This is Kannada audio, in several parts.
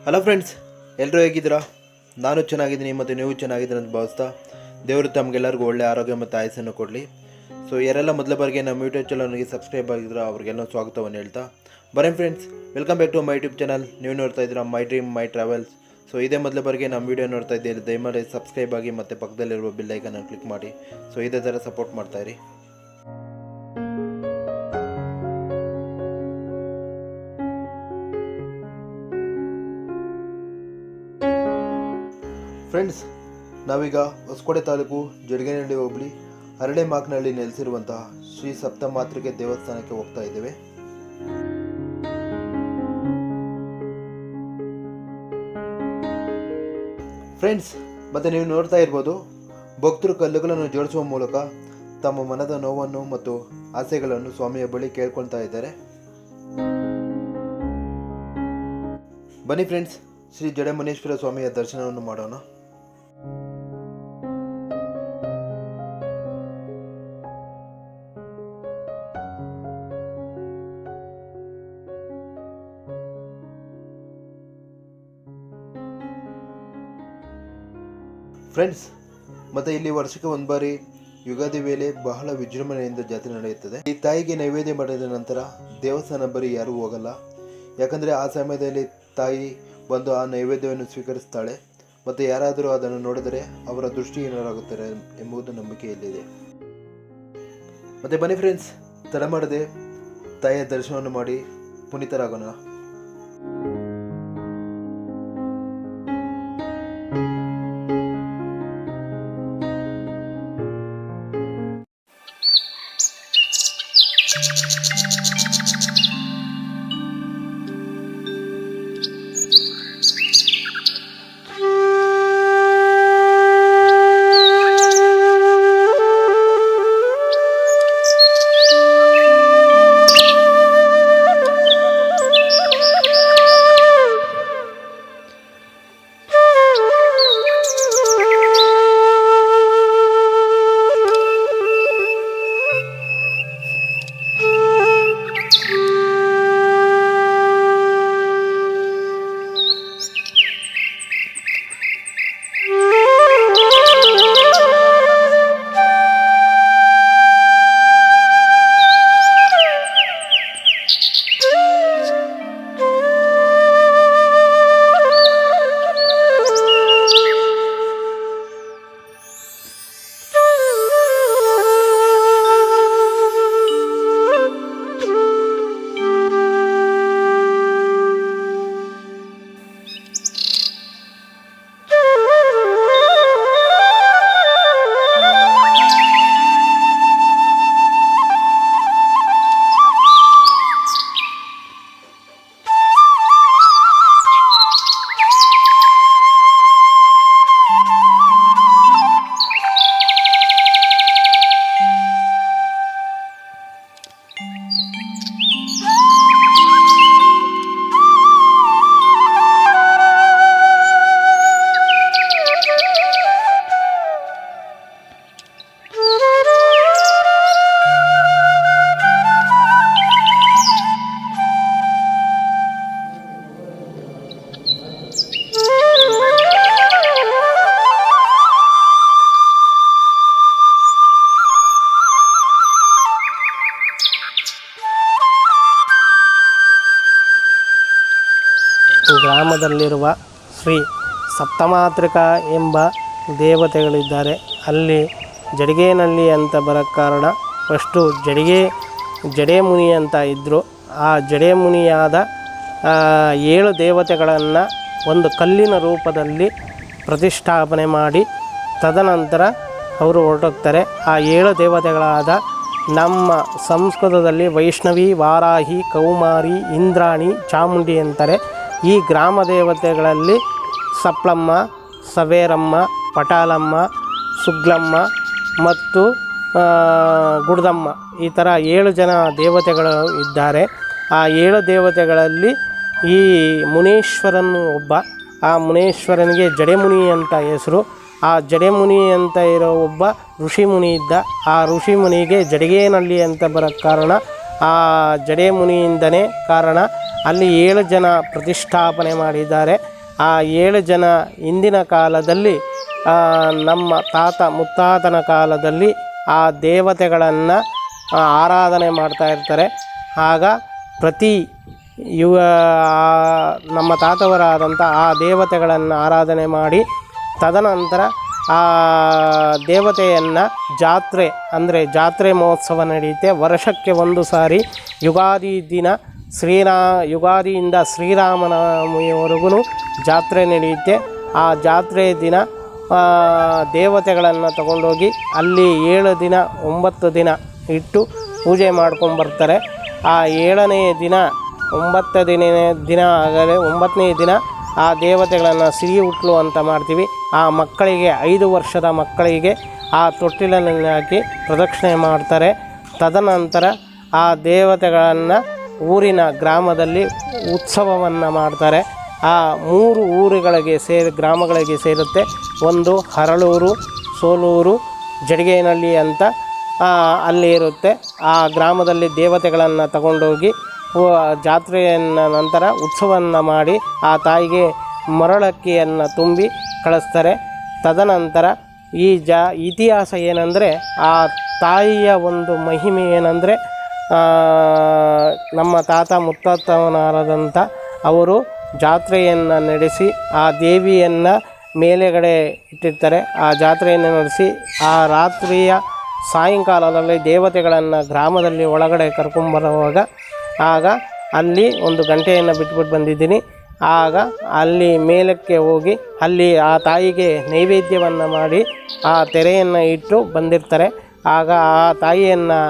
ಹಲೋ ಫ್ರೆಂಡ್ಸ್, ಎಲ್ಲರೂ ಹೇಗಿದ್ದೀರಾ? ನಾನು ಚೆನ್ನಾಗಿದ್ದೀನಿ ಮತ್ತು ನೀವು ಚೆನ್ನಾಗಿದ್ದೀರ ಅಂತ ಭಾವಿಸ್ತಾ ದೇವರು ತಮಗೆಲ್ಲರಿಗೂ ಒಳ್ಳೆ ಆರೋಗ್ಯ ಮತ್ತು ಆಯಸ್ಸನ್ನು ಕೊಡಲಿ. ಸೊ ಯಾರೆಲ್ಲ ಮೊದಲ ಬಾರಿಗೆ ನಮ್ಮ ಯೂಟ್ಯೂಬ್ ಚಾನಲ್ಗೆ ಸಬ್ಸ್ಕ್ರೈಬ್ ಆಗಿದ್ದೀರಾ ಅವ್ರಿಗೆಲ್ಲ ಸ್ವಾಗತವನ್ನು ಹೇಳ್ತಾ ಬನ್ನಿ friends, welcome back to my YouTube channel. ನೀವು ನೋಡ್ತಾ ಇದ್ದೀರಾ my dream my travels. So ಇದೇ ಮೊದಲ ಬಾರಿಗೆ ನಮ್ಮ ವೀಡಿಯೋ ನೋಡ್ತಾ ಇದ್ದೀರಿ, ದಯಮಾಡಿ ಸಬ್ಸ್ಕ್ರೈಬ್ ಆಗಿ ಮತ್ತು ಪಕ್ಕದಲ್ಲಿರುವ ಬೆಲ್ ಐಕನ್ ಕ್ಲಿಕ್ ಮಾಡಿ. ಸೊ ಇದೇ ಥರ ಸಪೋರ್ಟ್ ಮಾಡ್ತಾಯಿರಿ. ಫ್ರೆಂಡ್ಸ್, ನಾವೀಗ ಹೊಸಕೋಟೆ ತಾಲೂಕು ಜಡಗೇನಹಳ್ಳಿ ಹೋಬಳಿ ಅರಳೆಮಾಕ್ನಹಳ್ಳಿ ನೆಲೆಸಿರುವಂತಹ ಶ್ರೀ ಸಪ್ತಮಾತೃಕೆ ದೇವಸ್ಥಾನಕ್ಕೆ ಹೋಗ್ತಾ ಇದ್ದೇವೆ. ಫ್ರೆಂಡ್ಸ್, ಮತ್ತೆ ನೀವು ನೋಡ್ತಾ ಇರ್ಬೋದು, ಭಕ್ತರು ಕಲ್ಲುಗಳನ್ನು ಜೋಡಿಸುವ ಮೂಲಕ ತಮ್ಮ ಮನದ ನೋವನ್ನು ಮತ್ತು ಆಸೆಗಳನ್ನು ಸ್ವಾಮಿಯ ಬಳಿ ಕೇಳ್ಕೊಳ್ತಾ ಇದ್ದಾರೆ. ಬನ್ನಿ ಫ್ರೆಂಡ್ಸ್, ಶ್ರೀ ಜಡಮುನೇಶ್ವರ ಸ್ವಾಮಿಯ ದರ್ಶನವನ್ನು ಮಾಡೋಣ. ಫ್ರೆಂಡ್ಸ್, ಮತ್ತು ಇಲ್ಲಿ ವರ್ಷಕ್ಕೆ ಒಂದು ಬಾರಿ ಯುಗಾದಿ ವೇಳೆ ಬಹಳ ವಿಜೃಂಭಣೆಯಿಂದ ಜಾತ್ರೆ ನಡೆಯುತ್ತದೆ. ಈ ತಾಯಿಗೆ ನೈವೇದ್ಯ ಮಾಡಿದ ನಂತರ ದೇವಸ್ಥಾನ ಬರೀ ಯಾರೂ ಹೋಗಲ್ಲ. ಯಾಕಂದರೆ ಆ ಸಮಯದಲ್ಲಿ ತಾಯಿ ಬಂದು ಆ ನೈವೇದ್ಯವನ್ನು ಸ್ವೀಕರಿಸ್ತಾಳೆ ಮತ್ತು ಯಾರಾದರೂ ಅದನ್ನು ನೋಡಿದರೆ ಅವರ ದೃಷ್ಟಿ ಏನಾಗುತ್ತಾರೆ ಎಂಬುದು ನಂಬಿಕೆಯಲ್ಲಿದೆ. ಮತ್ತು ಬನ್ನಿ ಫ್ರೆಂಡ್ಸ್, ತಡ ಮಾಡದೆ ತಾಯಿಯ ದರ್ಶನವನ್ನು ಮಾಡಿ ಪುನೀತರಾಗೋಣ. ಗ್ರಾಮದಲ್ಲಿರುವ ಶ್ರೀ ಸಪ್ತಮಾತೃಕಾ ಎಂಬ ದೇವತೆಗಳಿದ್ದಾರೆ. ಅಲ್ಲಿ ಜಡಗೇನಹಳ್ಳಿ ಅಂತ ಬರೋ ಕಾರಣ ಫಸ್ಟು ಜಡೇಮುನಿ ಅಂತ ಇದ್ದರು. ಆ ಜಡೇಮುನಿಯಾದ 7 ದೇವತೆಗಳನ್ನು ಒಂದು ಕಲ್ಲಿನ ರೂಪದಲ್ಲಿ ಪ್ರತಿಷ್ಠಾಪನೆ ಮಾಡಿ ತದನಂತರ ಅವರು ಹೊರಟೋಗ್ತಾರೆ. ಆ 7 ದೇವತೆಗಳಾದ ನಮ್ಮ ಸಂಸ್ಕೃತದಲ್ಲಿ ವೈಷ್ಣವಿ, ವಾರಾಹಿ, ಕೌಮಾರಿ, ಇಂದ್ರಾಣಿ, ಚಾಮುಂಡಿ ಅಂತಾರೆ. ಈ ಗ್ರಾಮ ದೇವತೆಗಳಲ್ಲಿ ಸಪ್ಲಮ್ಮ, ಸವೇರಮ್ಮ, ಪಟಾಲಮ್ಮ, ಸುಗ್ಲಮ್ಮ ಮತ್ತು ಗುಡ್ದಮ್ಮ, ಈ ಥರ 7 ಜನ ದೇವತೆಗಳು ಇದ್ದಾರೆ. ಆ 7 ದೇವತೆಗಳಲ್ಲಿ ಈ ಮುನೇಶ್ವರನು ಒಬ್ಬ. ಆ ಮುನೇಶ್ವರನಿಗೆ ಜಡೆಮುನಿ ಅಂತ ಹೆಸರು. ಆ ಜಡೆಮುನಿ ಅಂತ ಇರೋ ಒಬ್ಬ ಋಷಿಮುನಿ ಇದ್ದ. ಆ ಋಷಿಮುನಿಗೆ ಜಡಗೇನಹಳ್ಳಿ ಅಂತ ಬರೋ ಕಾರಣ ಆ ಜಡೆಮುನಿಯಿಂದನೇ ಕಾರಣ ಅಲ್ಲಿ 7 ಜನ ಪ್ರತಿಷ್ಠಾಪನೆ ಮಾಡಿದ್ದಾರೆ. ಆ 7 ಜನ ಹಿಂದಿನ ಕಾಲದಲ್ಲಿ ನಮ್ಮ ತಾತ ಮುತ್ತಾತನ ಕಾಲದಲ್ಲಿ ಆ ದೇವತೆಗಳನ್ನು ಆರಾಧನೆ ಮಾಡ್ತಾ ಇರ್ತಾರೆ. ಆಗ ಪ್ರತಿ ನಮ್ಮ ತಾತವರಾದಂಥ ಆ ದೇವತೆಗಳನ್ನು ಆರಾಧನೆ ಮಾಡಿ ತದನಂತರ ಆ ದೇವತೆಯನ್ನು ಜಾತ್ರೆ ಅಂದರೆ ಜಾತ್ರೆ ಮಹೋತ್ಸವ ನಡೆಯುತ್ತೆ. ವರ್ಷಕ್ಕೆ ಒಂದು ಸಾರಿ ಯುಗಾದಿ ದಿನ ಯುಗಾದಿಯಿಂದ ಶ್ರೀರಾಮನವಮಿಯವರೆಗೂ ಜಾತ್ರೆ ನಡೆಯುತ್ತೆ. ಆ ಜಾತ್ರೆ ದಿನ ದೇವತೆಗಳನ್ನು ತಗೊಂಡೋಗಿ ಅಲ್ಲಿ 7 ದಿನ 9 ದಿನ ಇಟ್ಟು ಪೂಜೆ ಮಾಡ್ಕೊಂಬರ್ತಾರೆ. ಆ 7ನೇ ದಿನ 9ನೇ ದಿನ ಆಗಲೇ 9ನೇ ದಿನ ಆ ದೇವತೆಗಳನ್ನು ಸಿಹಿ ಹುಟ್ಲು ಅಂತ ಮಾಡ್ತೀವಿ. ಆ ಮಕ್ಕಳಿಗೆ 5 ವರ್ಷದ ಮಕ್ಕಳಿಗೆ ಆ ತೊಟ್ಟಿಲಲ್ಲಿ ಹಾಕಿ ಪ್ರದಕ್ಷಿಣೆ ಮಾಡ್ತಾರೆ. ತದನಂತರ ಆ ದೇವತೆಗಳನ್ನು ಊರಿನ ಗ್ರಾಮದಲ್ಲಿ ಉತ್ಸವವನ್ನು ಮಾಡ್ತಾರೆ. ಆ 3 ಗ್ರಾಮಗಳಿಗೆ ಸೇರುತ್ತೆ. ಒಂದು ಹರಳೂರು, ಸೋಲೂರು, ಜಡಿಗೇನಹಳ್ಳಿ ಅಂತ ಅಲ್ಲಿ ಇರುತ್ತೆ. ಆ ಗ್ರಾಮದಲ್ಲಿ ದೇವತೆಗಳನ್ನು ತಗೊಂಡೋಗಿ ಜಾತ್ರೆಯನ್ನು ನಂತರ ಉತ್ಸವವನ್ನು ಮಾಡಿ ಆ ತಾಯಿಗೆ ಮರಳಕ್ಕಿಯನ್ನು ತುಂಬಿ ಕಳಿಸ್ತಾರೆ. ತದನಂತರ ಈ ಇತಿಹಾಸ ಏನಂದರೆ ಆ ತಾಯಿಯ ಒಂದು ಮಹಿಮೆ ಏನಂದರೆ ನಮ್ಮ ತಾತ ಮುತ್ತಾತವನಾದಂಥ ಅವರು ಜಾತ್ರೆಯನ್ನು ನಡೆಸಿ ಆ ದೇವಿಯನ್ನು ಮೇಲೆಗಡೆ ಇಟ್ಟಿರ್ತಾರೆ. ಆ ಜಾತ್ರೆಯನ್ನು ನಡೆಸಿ ಆ ರಾತ್ರಿಯ ಸಾಯಂಕಾಲದಲ್ಲಿ ದೇವತೆಗಳನ್ನು ಗ್ರಾಮದಲ್ಲಿ ಒಳಗಡೆ ಕರ್ಕೊಂಬರುವಾಗ ಆಗ ಅಲ್ಲಿ ಒಂದು ಗಂಟೆಯನ್ನು ಬಿಟ್ಬಿಟ್ಟು ಬಂದಿದ್ದೀನಿ. ಆಗ ಅಲ್ಲಿ ಮೇಲಕ್ಕೆ ಹೋಗಿ ಅಲ್ಲಿ ಆ ತಾಯಿಗೆ ನೈವೇದ್ಯವನ್ನು ಮಾಡಿ ಆ ತೆರೆಯನ್ನು ಇಟ್ಟು ಬಂದಿರ್ತಾರೆ. ಆಗ ಆ ತಾಯಿಯನ್ನು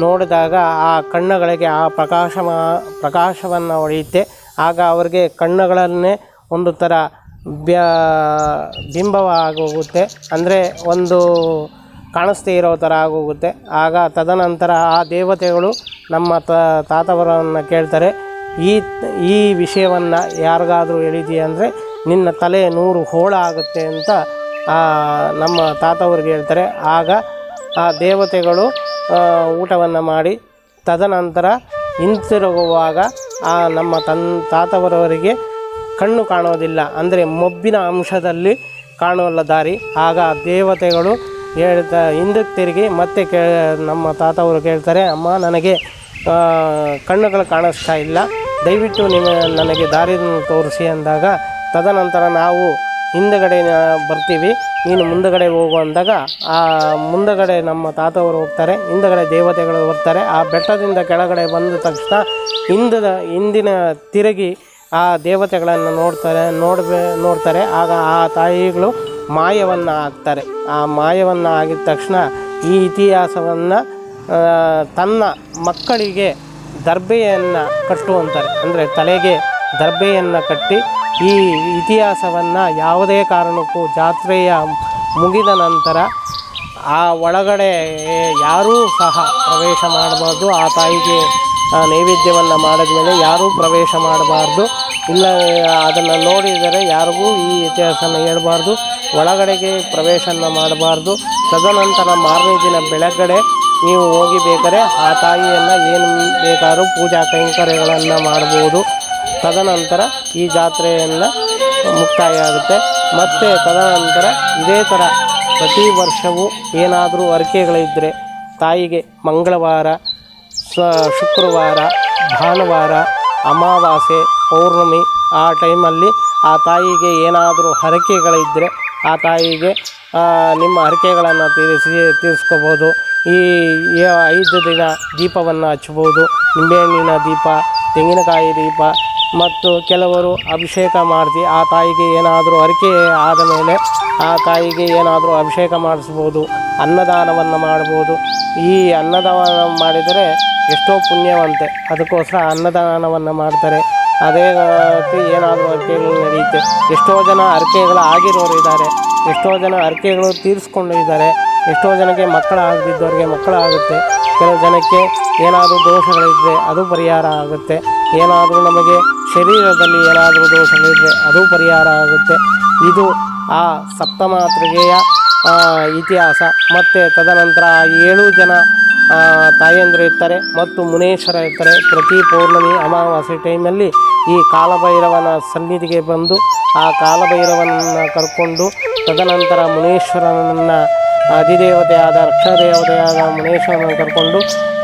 ನೋಡಿದಾಗ ಆ ಕಣ್ಣುಗಳಿಗೆ ಆ ಪ್ರಕಾಶವನ್ನು ಹೊಳೆಯುತ್ತೆ. ಆಗ ಅವರಿಗೆ ಕಣ್ಣುಗಳನ್ನೇ ಒಂದು ಥರ ಬಿಂಬವಾಗೋಗುತ್ತೆ, ಅಂದರೆ ಒಂದು ಕಾಣಿಸ್ದೇ ಇರೋ ಥರ ಆಗೋಗುತ್ತೆ. ಆಗ ತದನಂತರ ಆ ದೇವತೆಗಳು ನಮ್ಮ ತಾತವರನ್ನು ಕೇಳ್ತಾರೆ, ಈ ವಿಷಯವನ್ನು ಯಾರಿಗಾದರೂ ಹೇಳಿದೆಯಾ ಅಂದರೆ ನಿನ್ನ ತಲೆ 100 ಹೋಳ ಆಗುತ್ತೆ ಅಂತ ನಮ್ಮ ತಾತವ್ರಿಗೆ ಹೇಳ್ತಾರೆ. ಆಗ ಆ ದೇವತೆಗಳು ಊಟವನ್ನು ಮಾಡಿ ತದನಂತರ ಹಿಂತಿರುಗುವಾಗ ಆ ನಮ್ಮ ತಾತವರವರಿಗೆ ಕಣ್ಣು ಕಾಣೋದಿಲ್ಲ, ಅಂದರೆ ಮೊಬ್ಬಿನ ಅಂಶದಲ್ಲಿ ಕಾಣುವಲ್ಲ ದಾರಿ. ಆಗ ದೇವತೆಗಳು ಹಿಂದಕ್ಕೆ ತಿರುಗಿ ಮತ್ತೆ ನಮ್ಮ ತಾತವರು ಕೇಳ್ತಾರೆ, ಅಮ್ಮ ನನಗೆ ಕಣ್ಣುಗಳು ಕಾಣಿಸ್ತಾ ಇಲ್ಲ, ದಯವಿಟ್ಟು ನನಗೆ ದಾರಿಯನ್ನು ತೋರಿಸಿ ಅಂದಾಗ ತದನಂತರ ನಾವು ಹಿಂದುಗಡೆ ಬರ್ತೀವಿ, ನೀನು ಮುಂದುಗಡೆ ಹೋಗು ಅಂದಾಗ ಆ ಮುಂದುಗಡೆ ನಮ್ಮ ತಾತವರು ಹೋಗ್ತಾರೆ, ಹಿಂದುಗಡೆ ದೇವತೆಗಳು ಬರ್ತಾರೆ. ಆ ಬೆಟ್ಟದಿಂದ ಕೆಳಗಡೆ ಬಂದ ತಕ್ಷಣ ಹಿಂದಿನ ತಿರುಗಿ ಆ ದೇವತೆಗಳನ್ನು ನೋಡ್ತಾರೆ. ಆಗ ಆ ತಾಯಿಗಳು ಮಾಯವನ್ನು ಹಾಕ್ತಾರೆ. ಆ ಮಾಯವನ್ನು ಆಗಿದ ತಕ್ಷಣ ಈ ಇತಿಹಾಸವನ್ನು ತನ್ನ ಮಕ್ಕಳಿಗೆ ದರ್ಬೆಯನ್ನು ಕಟ್ಟುವಂತಾರೆ, ಅಂದರೆ ತಲೆಗೆ ದರ್ಬೆಯನ್ನು ಕಟ್ಟಿ ಈ ಇತಿಹಾಸವನ್ನು ಯಾವುದೇ ಕಾರಣಕ್ಕೂ ಜಾತ್ರೆಯ ಮುಗಿದ ನಂತರ ಆ ಒಳಗಡೆ ಯಾರೂ ಸಹ ಪ್ರವೇಶ ಮಾಡಬಾರ್ದು. ಆ ತಾಯಿಗೆ ನೈವೇದ್ಯವನ್ನು ಮಾಡಿದ ಮೇಲೆ ಯಾರೂ ಪ್ರವೇಶ ಮಾಡಬಾರ್ದು. ಇಲ್ಲ ಅದನ್ನು ನೋಡಿದರೆ ಯಾರಿಗೂ ಈ ಇತಿಹಾಸನ ಹೇಳ್ಬಾರ್ದು, ಒಳಗಡೆಗೆ ಪ್ರವೇಶನ ಮಾಡಬಾರ್ದು. ತದನಂತರ ಮಾರನೇ ದಿನ ಬೆಳಗಡೆ ನೀವು ಹೋಗಿ ಬೇಕಾದ್ರೆ ಆ ತಾಯಿಯನ್ನು ಏನು ಬೇಕಾದ್ರೂ ಪೂಜಾ ಕೈಂಕರ್ಯಗಳನ್ನು ಮಾಡ್ಬೋದು. ತದನಂತರ ಈ ಜಾತ್ರೆಯನ್ನು ಮುಕ್ತಾಯ ಆಗುತ್ತೆ. ಮತ್ತು ತದನಂತರ ಇದೇ ಥರ ಪ್ರತಿ ವರ್ಷವೂ ಏನಾದರೂ ಹರಕೆಗಳಿದ್ದರೆ ತಾಯಿಗೆ ಮಂಗಳವಾರ, ಶುಕ್ರವಾರ, ಭಾನುವಾರ, ಅಮಾವಾಸ್ಯೆ, ಪೌರ್ಣಮಿ ಆ ಟೈಮಲ್ಲಿ ಆ ತಾಯಿಗೆ ಏನಾದರೂ ಹರಕೆಗಳಿದ್ದರೆ ಆ ತಾಯಿಗೆ ನಿಮ್ಮ ಹರಕೆಗಳನ್ನು ತೀರಿಸ್ಕೋಬೋದು. ಈ 5 ದಿನ ದೀಪವನ್ನು ಹಚ್ಬೋದು, ನಿಂಬೆಹಣ್ಣಿನ ದೀಪ, ತೆಂಗಿನಕಾಯಿ ದೀಪ, ಮತ್ತು ಕೆಲವರು ಅಭಿಷೇಕ ಮಾಡಿಸಿ ಆ ತಾಯಿಗೆ ಏನಾದರೂ ಹರಕೆ ಆದ ಮೇಲೆ ಆ ತಾಯಿಗೆ ಏನಾದರೂ ಅಭಿಷೇಕ ಮಾಡಿಸ್ಬೋದು, ಅನ್ನದಾನವನ್ನು ಮಾಡ್ಬೋದು. ಈ ಅನ್ನದಾನ ಮಾಡಿದರೆ ಎಷ್ಟೋ ಪುಣ್ಯವಂತೆ, ಅದಕ್ಕೋಸ್ಕರ ಅನ್ನದಾನವನ್ನು ಮಾಡ್ತಾರೆ. ಅದೇ ರೀತಿ ಏನಾದರೂ ಹರಕೆಗಳು ನಡೆಯುತ್ತೆ. ಎಷ್ಟೋ ಜನ ಹರಕೆಗಳು ಆಗಿರೋರು ಇದ್ದಾರೆ, ಎಷ್ಟೋ ಜನ ಹರಕೆಗಳು ತೀರಿಸ್ಕೊಂಡಿದ್ದಾರೆ, ಎಷ್ಟೋ ಜನಕ್ಕೆ ಮಕ್ಕಳಾಗದಿದ್ದವ್ರಿಗೆ ಮಕ್ಕಳಾಗುತ್ತೆ. ಕೆಲವು ಜನಕ್ಕೆ ಏನಾದರೂ ದೋಷಗಳಿದ್ದರೆ ಅದು ಪರಿಹಾರ ಆಗುತ್ತೆ. ಏನಾದರೂ ನಮಗೆ ಶರೀರದಲ್ಲಿ ಏನಾದರೂ ದೋಷಗಳಿದ್ದರೆ ಅದು ಪರಿಹಾರ ಆಗುತ್ತೆ. ಇದು ಆ ಸಪ್ತಮಾತೃಕೆಯ ಇತಿಹಾಸ. ಮತ್ತು ತದನಂತರ 7 ಜನ ತಾಯಂದಿರು ಇರ್ತಾರೆ ಮತ್ತು ಮುನೇಶ್ವರ ಇರ್ತಾರೆ. ಪ್ರತಿ ಪೌರ್ಣಮಿ ಅಮಾವಾಸ್ಯೆ ಟೈಮಲ್ಲಿ ಈ ಕಾಲಭೈರವನ ಸನ್ನಿಧಿಗೆ ಬಂದು ಆ ಕಾಲಭೈರವನನ್ನು ಕರ್ಕೊಂಡು ತದನಂತರ ಮುನೇಶ್ವರನನ್ನು ಅಧಿದೇವತೆಯಾದ ರಕ್ಷಾದೇವತೆಯಾದ ಮುನೇಶ್ವರನನ್ನು ಕರ್ಕೊಂಡು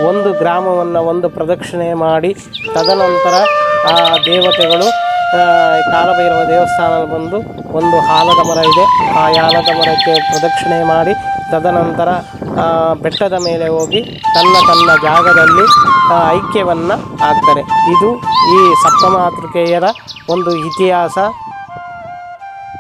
ಒಂದು ಗ್ರಾಮವನ್ನು ಒಂದು ಪ್ರದಕ್ಷಿಣೆ ಮಾಡಿ ತದನಂತರ ಆ ದೇವತೆಗಳು ಕಾಲಭೈರವ ದೇವಸ್ಥಾನದಲ್ಲಿ ಬಂದು ಒಂದು ಆಲದ ಮರ ಇದೆ, ಆ ಆಲದ ಮರಕ್ಕೆ ಪ್ರದಕ್ಷಿಣೆ ಮಾಡಿ ತದನಂತರ ಬೆಟ್ಟದ ಮೇಲೆ ಹೋಗಿ ತನ್ನ ಜಾಗದಲ್ಲಿ ಐಕ್ಯವನ್ನು ಆಗ್ತಾರೆ. ಇದು ಈ ಸಪ್ತಮಾತೃಕೆಯರ ಒಂದು ಇತಿಹಾಸ.